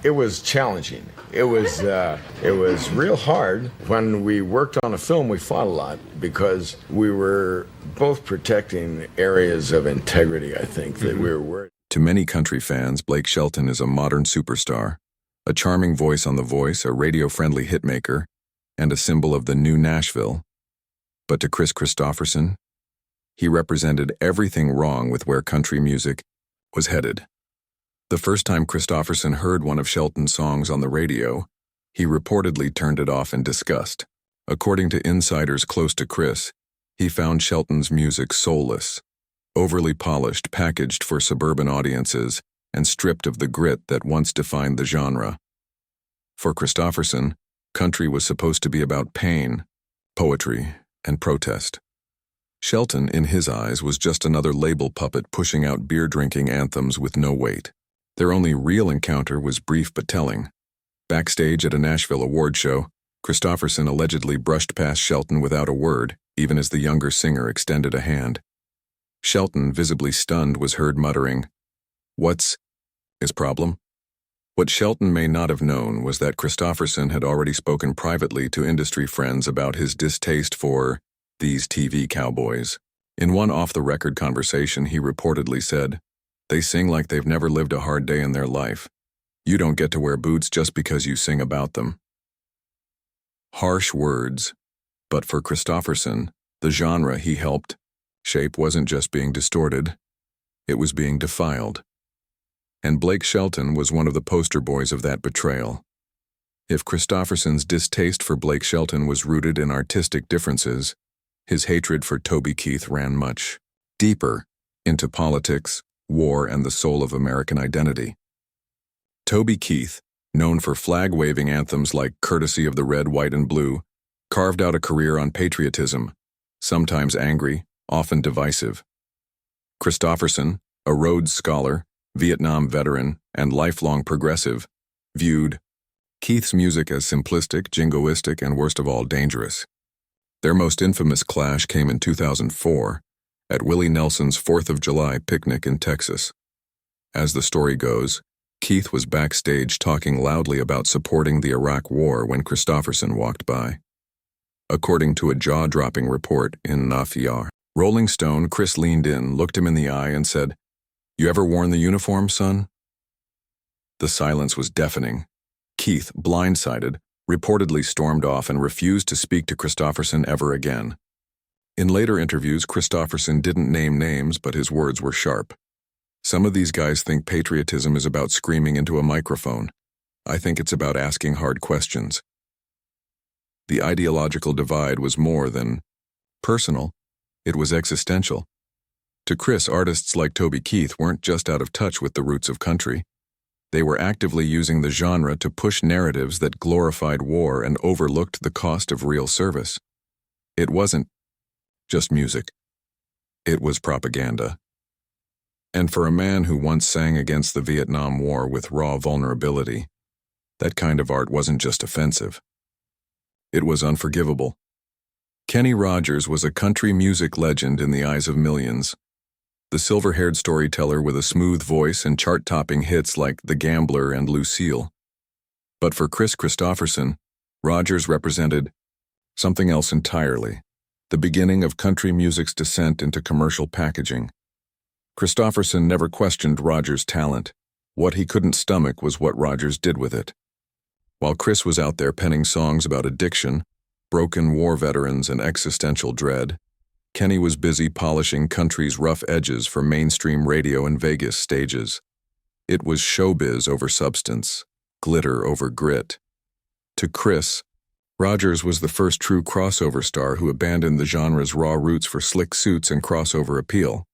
It was challenging. It was real hard. When we worked on a film, we fought a lot because we were both protecting areas of integrity, I think, that we were worried. To many country fans, Blake Shelton is a modern superstar, a charming voice on The Voice, a radio-friendly hitmaker, and a symbol of the new Nashville. But to Kris Kristofferson, he represented everything wrong with where country music was headed. The first time Kristofferson heard one of Shelton's songs on the radio, he reportedly turned it off in disgust. According to insiders close to Kris, he found Shelton's music soulless, overly polished, packaged for suburban audiences, and stripped of the grit that once defined the genre. For Kristofferson, country was supposed to be about pain, poetry, and protest. Shelton, in his eyes, was just another label puppet pushing out beer-drinking anthems with no weight. Their only real encounter was brief but telling. Backstage at a Nashville award show, Kristofferson allegedly brushed past Shelton without a word, even as the younger singer extended a hand. Shelton, visibly stunned, was heard muttering, "What's his problem?" What Shelton may not have known was that Kristofferson had already spoken privately to industry friends about his distaste for these TV cowboys. In one off-the-record conversation, he reportedly said, "They sing like they've never lived a hard day in their life. You don't get to wear boots just because you sing about them." Harsh words, but for Kristofferson, the genre he helped shape wasn't just being distorted, it was being defiled. And Blake Shelton was one of the poster boys of that betrayal. If Kristofferson's distaste for Blake Shelton was rooted in artistic differences, his hatred for Toby Keith ran much deeper into politics, war, and the soul of American identity. Toby Keith, known for flag-waving anthems like Courtesy of the Red, White, and Blue, carved out a career on patriotism, sometimes angry, often divisive. Kristofferson, a Rhodes Scholar, Vietnam veteran, and lifelong progressive, viewed Keith's music as simplistic, jingoistic, and worst of all, dangerous. Their most infamous clash came in 2004, at Willie Nelson's 4th of July picnic in Texas. As the story goes, Keith was backstage talking loudly about supporting the Iraq War when Kristofferson walked by. According to a jaw-dropping report in NPR, Rolling Stone, Kris leaned in, looked him in the eye, and said, "You ever worn the uniform, son?" The silence was deafening. Keith, blindsided, reportedly stormed off and refused to speak to Kristofferson ever again. In later interviews, Kristofferson didn't name names, but his words were sharp. "Some of these guys think patriotism is about screaming into a microphone. I think it's about asking hard questions." The ideological divide was more than personal, it was existential. To Kris, artists like Toby Keith weren't just out of touch with the roots of country. They were actively using the genre to push narratives that glorified war and overlooked the cost of real service. It wasn't just music. It was propaganda. And for a man who once sang against the Vietnam War with raw vulnerability, that kind of art wasn't just offensive. It was unforgivable. Kenny Rogers was a country music legend in the eyes of millions. The silver-haired storyteller with a smooth voice and chart-topping hits like The Gambler and Lucille. But for Kris Kristofferson, Rogers represented something else entirely, the beginning of country music's descent into commercial packaging. Kristofferson never questioned Rogers' talent. What he couldn't stomach was what Rogers did with it. While Kris was out there penning songs about addiction, broken war veterans, and existential dread, Kenny was busy polishing country's rough edges for mainstream radio and Vegas stages. It was showbiz over substance, glitter over grit. To Kris, Rogers was the first true crossover star who abandoned the genre's raw roots for slick suits and crossover appeal.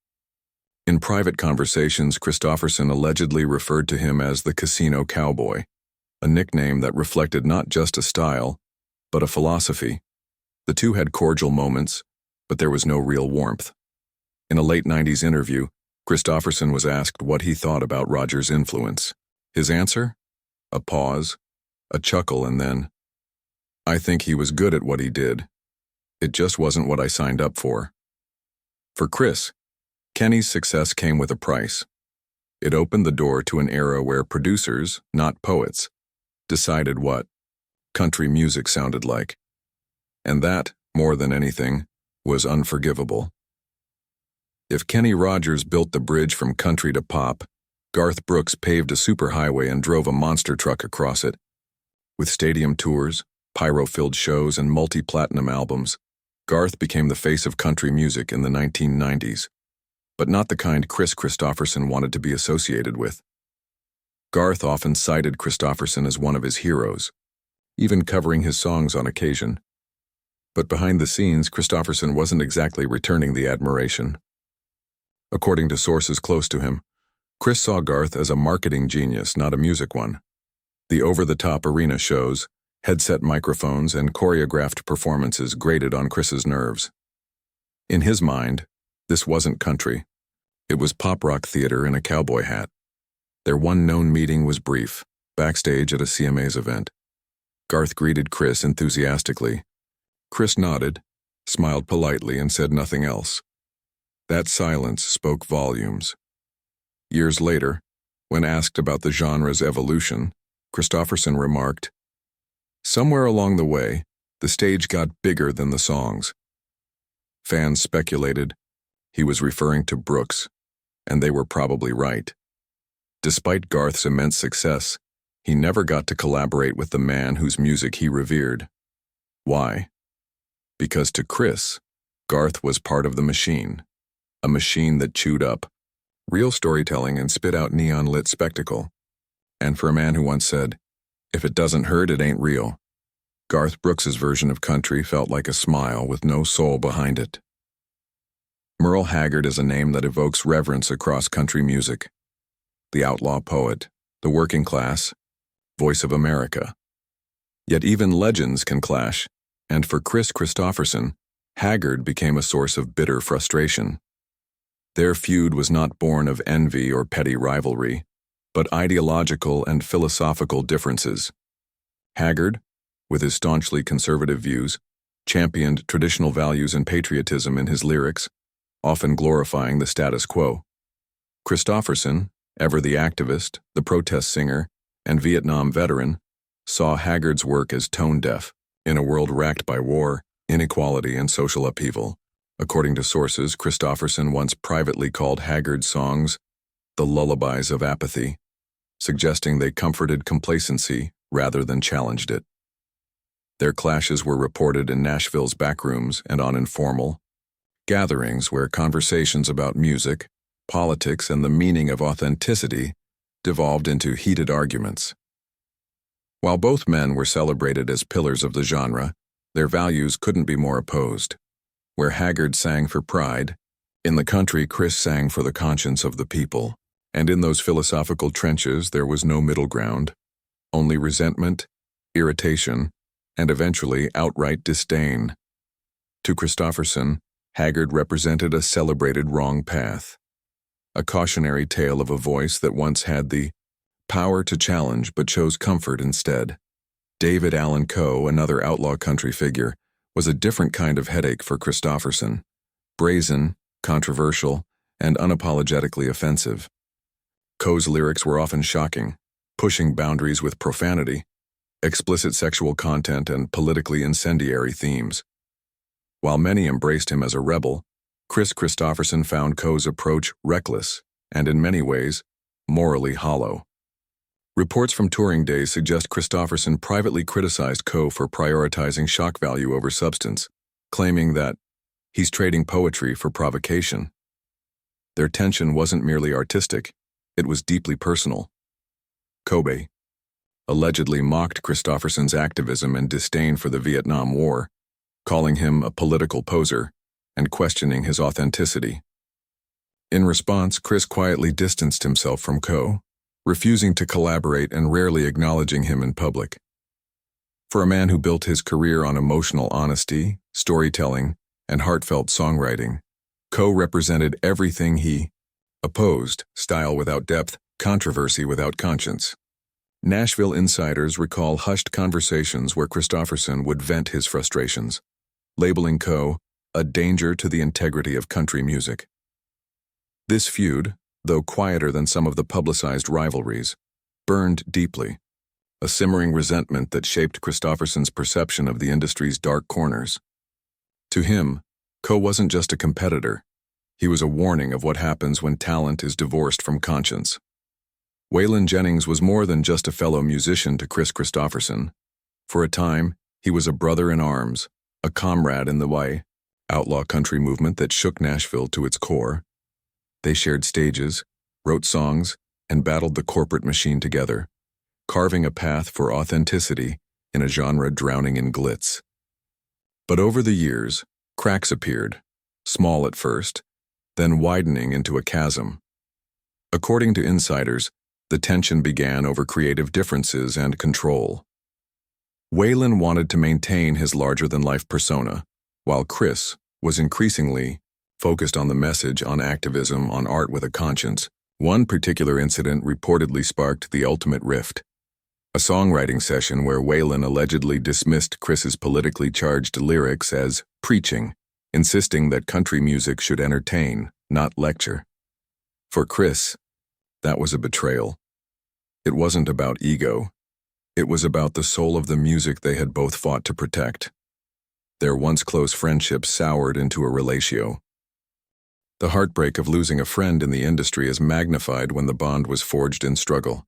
In private conversations, Kristofferson allegedly referred to him as the Casino Cowboy, a nickname that reflected not just a style, but a philosophy. The two had cordial moments, but there was no real warmth. In a late 90s interview, Kristofferson was asked what he thought about Rogers' influence. His answer? A pause, a chuckle, and then, "I think he was good at what he did. It just wasn't what I signed up for." For Kris, Kenny's success came with a price. It opened the door to an era where producers, not poets, decided what country music sounded like. And that, more than anything, was unforgivable. If Kenny Rogers built the bridge from country to pop, Garth Brooks paved a superhighway and drove a monster truck across it. With stadium tours, pyro-filled shows, and multi-platinum albums, Garth became the face of country music in the 1990s, but not the kind Kris Kristofferson wanted to be associated with. Garth often cited Kristofferson as one of his heroes, even covering his songs on occasion. But behind the scenes, Kristofferson wasn't exactly returning the admiration. According to sources close to him, Kris saw Garth as a marketing genius, not a music one. The over-the-top arena shows, headset microphones, and choreographed performances grated on Kris's nerves. In his mind, this wasn't country. It was pop-rock theater in a cowboy hat. Their one known meeting was brief, backstage at a CMA's event. Garth greeted Kris enthusiastically. Kris nodded, smiled politely, and said nothing else. That silence spoke volumes. Years later, when asked about the genre's evolution, Kristofferson remarked, "Somewhere along the way, the stage got bigger than the songs." Fans speculated he was referring to Brooks, and they were probably right. Despite Garth's immense success, he never got to collaborate with the man whose music he revered. Why? Because to Kris, Garth was part of the machine, a machine that chewed up real storytelling and spit out neon-lit spectacle. And for a man who once said, "If it doesn't hurt, it ain't real," Garth Brooks's version of country felt like a smile with no soul behind it. Merle Haggard is a name that evokes reverence across country music. The outlaw poet, the working class, voice of America. Yet even legends can clash, and for Kris Kristofferson, Haggard became a source of bitter frustration. Their feud was not born of envy or petty rivalry, but ideological and philosophical differences. Haggard, with his staunchly conservative views, championed traditional values and patriotism in his lyrics, often glorifying the status quo. Kristofferson, ever the activist, the protest singer, and Vietnam veteran, saw Haggard's work as tone-deaf in a world racked by war, inequality, and social upheaval. According to sources, Kristofferson once privately called Haggard's songs the lullabies of apathy, suggesting they comforted complacency rather than challenged it. Their clashes were reported in Nashville's backrooms and on informal gatherings where conversations about music, politics, and the meaning of authenticity devolved into heated arguments. While both men were celebrated as pillars of the genre, their values couldn't be more opposed. Where Haggard sang for pride, in the country Kris sang for the conscience of the people, and in those philosophical trenches there was no middle ground, only resentment, irritation, and eventually outright disdain. To Kristofferson, Haggard represented a celebrated wrong path, a cautionary tale of a voice that once had the power to challenge but chose comfort instead. David Allan Coe, another outlaw country figure, was a different kind of headache for Kristofferson, brazen, controversial, and unapologetically offensive. Coe's lyrics were often shocking, pushing boundaries with profanity, explicit sexual content, and politically incendiary themes. While many embraced him as a rebel, Kris Kristofferson found Coe's approach reckless and, in many ways, morally hollow. Reports from touring days suggest Kristofferson privately criticized Coe for prioritizing shock value over substance, claiming that he's trading poetry for provocation. Their tension wasn't merely artistic, it was deeply personal. Coe allegedly mocked Kristofferson's activism and disdain for the Vietnam War, calling him a political poser and questioning his authenticity. In response, Kris quietly distanced himself from Coe, refusing to collaborate and rarely acknowledging him in public. For a man who built his career on emotional honesty, storytelling, and heartfelt songwriting, Coe represented everything he opposed: style without depth, controversy without conscience. Nashville insiders recall hushed conversations where Kristofferson would vent his frustrations, labeling Coe a danger to the integrity of country music. This feud, though quieter than some of the publicized rivalries, burned deeply, a simmering resentment that shaped Kristofferson's perception of the industry's dark corners. To him, Co wasn't just a competitor. He was a warning of what happens when talent is divorced from conscience. Waylon Jennings was more than just a fellow musician to Kris Kristofferson. For a time, he was a brother in arms, a comrade in the outlaw country movement that shook Nashville to its core. They shared stages, wrote songs, and battled the corporate machine together, carving a path for authenticity in a genre drowning in glitz. But over the years, cracks appeared, small at first, then widening into a chasm. According to insiders, the tension began over creative differences and control. Waylon wanted to maintain his larger-than-life persona, while Kris was increasingly focused on the message, on activism, on art with a conscience. One particular incident reportedly sparked the ultimate rift. A songwriting session where Waylon allegedly dismissed Kris's politically charged lyrics as preaching, insisting that country music should entertain, not lecture. For Kris, that was a betrayal. It wasn't about ego. It was about the soul of the music they had both fought to protect. Their once close friendship soured into a relatio. The heartbreak of losing a friend in the industry is magnified when the bond was forged in struggle.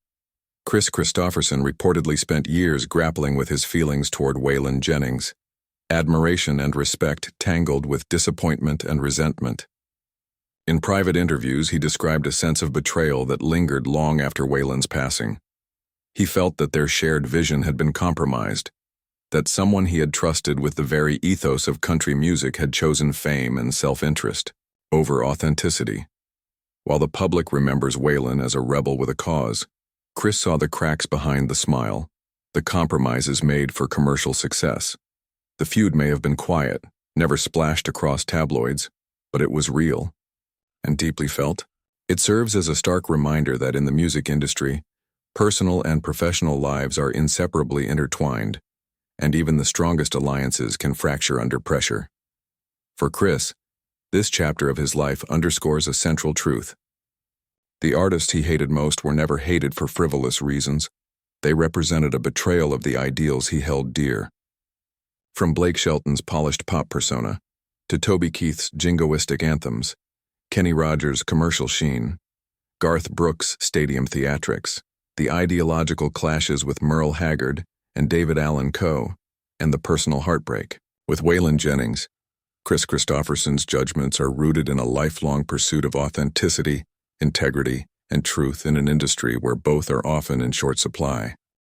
Kris Kristofferson reportedly spent years grappling with his feelings toward Waylon Jennings, admiration and respect tangled with disappointment and resentment. In private interviews, he described a sense of betrayal that lingered long after Waylon's passing. He felt that their shared vision had been compromised, that someone he had trusted with the very ethos of country music had chosen fame and self-interest over authenticity. While the public remembers Waylon as a rebel with a cause, Kris saw the cracks behind the smile, the compromises made for commercial success. The feud may have been quiet, never splashed across tabloids, but it was real and deeply felt. It serves as a stark reminder that in the music industry, personal and professional lives are inseparably intertwined, and even the strongest alliances can fracture under pressure. For Kris, this chapter of his life underscores a central truth. The artists he hated most were never hated for frivolous reasons. They represented a betrayal of the ideals he held dear. From Blake Shelton's polished pop persona, to Toby Keith's jingoistic anthems, Kenny Rogers' commercial sheen, Garth Brooks' stadium theatrics, the ideological clashes with Merle Haggard and David Allan Coe, and the personal heartbreak with Waylon Jennings, Kris Kristofferson's judgments are rooted in a lifelong pursuit of authenticity, integrity, and truth in an industry where both are often in short supply.